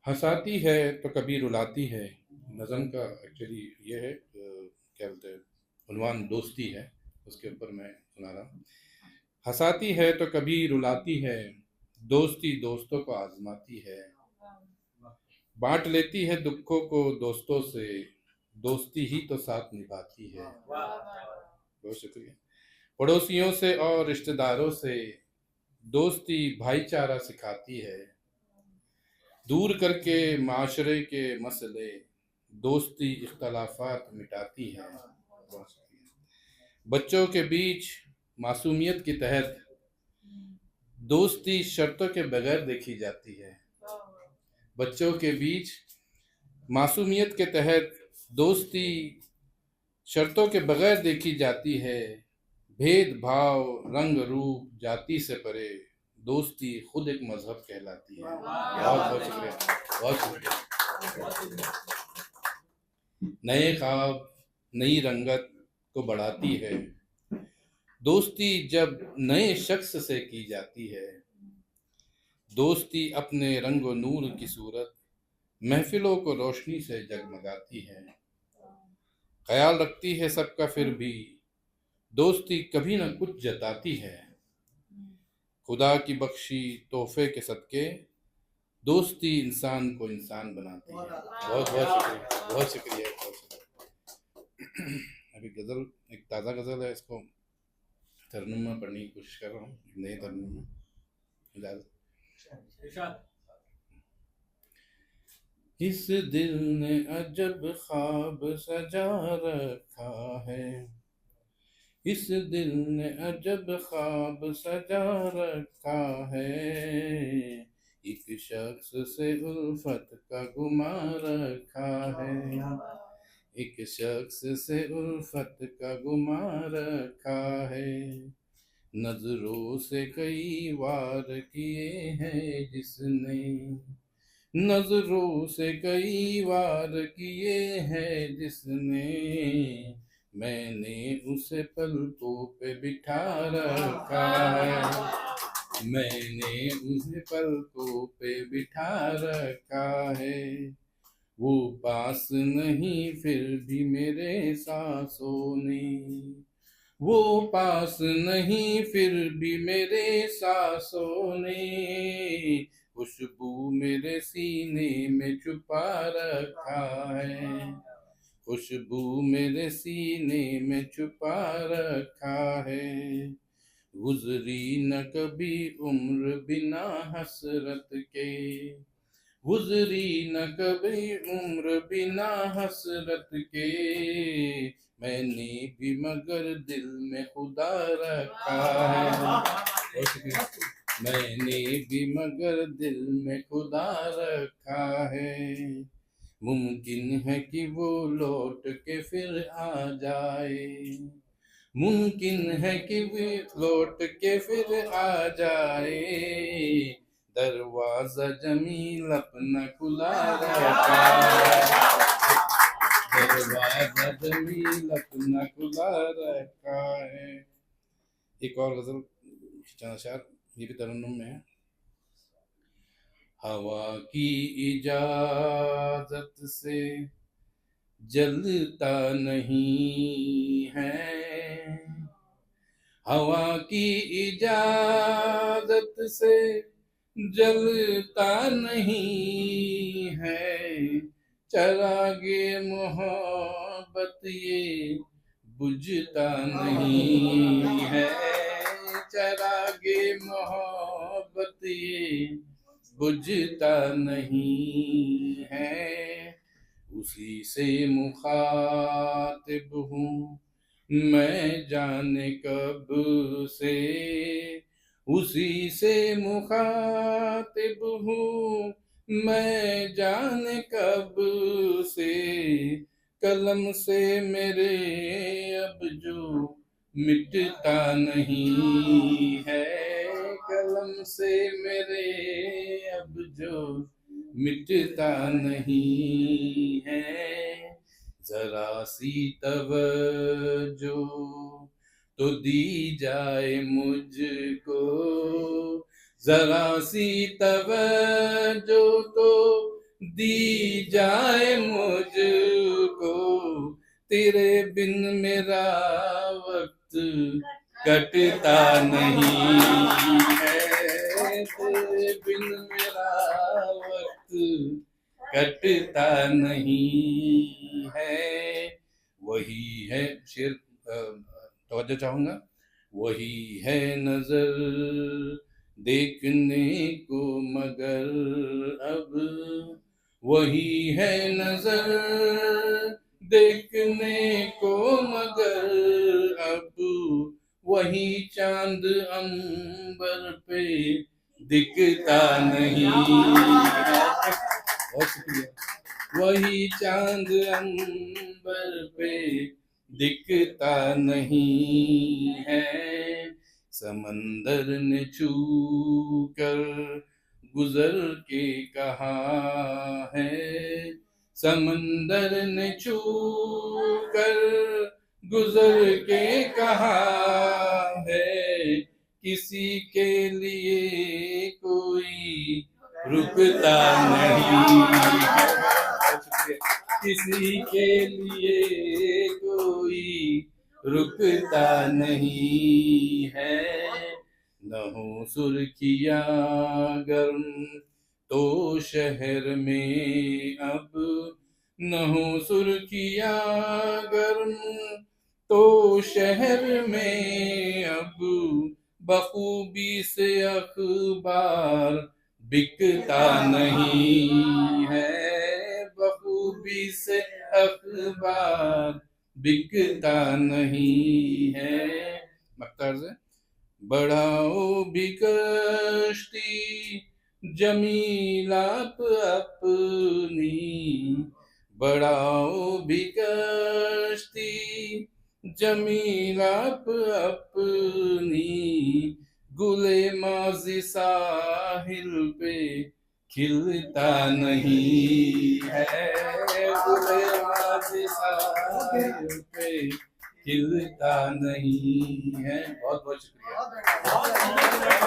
हँसाती है तो कभी रुलाती है। नज़म का एक्चुअली ये है, क्या बोलते हैं, उन्वान दोस्ती है, उसके ऊपर मैं सुना रहा हूँ। हँसाती है तो कभी रुलाती है, दोस्ती दोस्तों को आजमाती है। बांट लेती है दुखों को दोस्तों से, दोस्ती ही तो साथ निभाती है। बहुत शुक्रिया। पड़ोसियों से और रिश्तेदारों से दोस्ती भाईचारा सिखाती है। दूर करके माशरे के मसले, दोस्ती इख्तलाफात मिटाती है। बहुत शुक्रिया। बच्चों के बीच मासूमियत के तहत दोस्ती शर्तों के बगैर देखी जाती है। बच्चों के बीच मासूमियत के तहत दोस्ती शर्तों के बगैर देखी जाती है। भेदभाव रंग रूप जाति से परे, दोस्ती खुद एक मजहब कहलाती है। बहुत बहुत शुक्रिया, बहुत शुक्रिया। नए ख्वाब नई रंगत को बढ़ाती है, दोस्ती जब नए शख्स से की जाती है। दोस्ती अपने रंग व नूर की सूरत महफिलों को रोशनी से जगमगाती है। ख्याल रखती है सबका फिर भी, दोस्ती कभी न कुछ जताती है। खुदा की बख्शी तोहफे के सदके, दोस्ती इंसान को इंसान बनाती है। बहुत बहुत शुक्रिया, बहुत शुक्रिया, बहुत शुक्रिया। अभी गज़ल, एक ताज़ा गज़ल है, इसको तरन्नुम में पढ़ने की कोशिश कर रहा हूँ, नए तरन्नुम में। इजाज़त। इस दिल ने अजब ख्वाब सजा रखा है, इस दिल ने अजब ख्वाब सजा रखा है। एक शख्स से उल्फत का गुमा रखा है, एक शख्स से उल्फत का गुमा रखा है। नजरों से कई वार किए हैं जिसने, नजरों से कई वार किए हैं जिसने, मैंने उसे पलकों पे बिठा रखा है, मैंने उसे पलकों पे बिठा रखा है। वो पास नहीं फिर भी मेरे सांसों ने, वो पास नहीं फिर भी मेरे सांसों ने, खुशबू मेरे सीने में छुपा रखा है, खुशबू मेरे सीने में छुपा रखा है। गुजरी न कभी उम्र बिना हसरत के, गुजरी न कभी उम्र बिना हसरत के, मैंने भी मगर दिल में खुदा रखा है, मैंने भी मगर दिल में खुदा रखा है। मुमकिन है कि वो लौट के फिर आ जाए, मुमकिन है कि वो लौट के फिर आ जाए। दरवाजा जमील अपना खुला रखा है, दरवाजा जमील अपना खुला रखा है। एक और गजल, चंद अशआर, ये भी तरन्नुम में है। हवा की इजाजत से जलता नहीं है, हवा की इजाजत से जलता नहीं है। चरागे मोहब्बत ये बुझता नहीं है, चरागे मोहब्बत ये बुझता नहीं है। उसी से मुखातिब हूँ मैं जाने कब से, उसी से मुखातिब हूँ मैं जाने कब से। कलम से मेरे अब जो मिटता नहीं है, कलम से मेरे अब जो मिटता नहीं है। जरा सी तवज्जो तो दी जाए मुझको, जरा सी तवज्जो तो दी जाए मुझको, तेरे बिन मेरा वक्त कटता नहीं है, तेरे बिन मेरा वक्त कटता नहीं है। वही है शेर, तवज्जो चाहूंगा। वही है नजर देखने को मगर अब, वही है नजर देखने को मगर अब, वही चांद अंबर पे दिखता नहीं है। बहुत शुक्रिया। वही चांद अंबर पे दिखता नहीं है, समंदर ने छू कर गुजर के कहा है, समंदर ने छू कर गुजर के कहा है, किसी के लिए कोई रुकता नहीं है, किसी के लिए कोई रुकता नहीं है। न हो सुर्खियाँ गर्म तो शहर में अब, न हो सुर्खियाँ गर्म तो शहर में अब, बखूबी से अखबार बिकता नहीं है, बखूबी से अखबार बिकता नहीं है। मख्तार से बढ़ाओ भी कश्ती जमीलाप अपनी, बढ़ाओ भी कश्ती जमीलाप अपनी, गुले माज़ी साहिल पे खिलता नहीं है, गुले माज़ी साहिल पे खिलता नहीं है। बहुत बहुत शुक्रिया।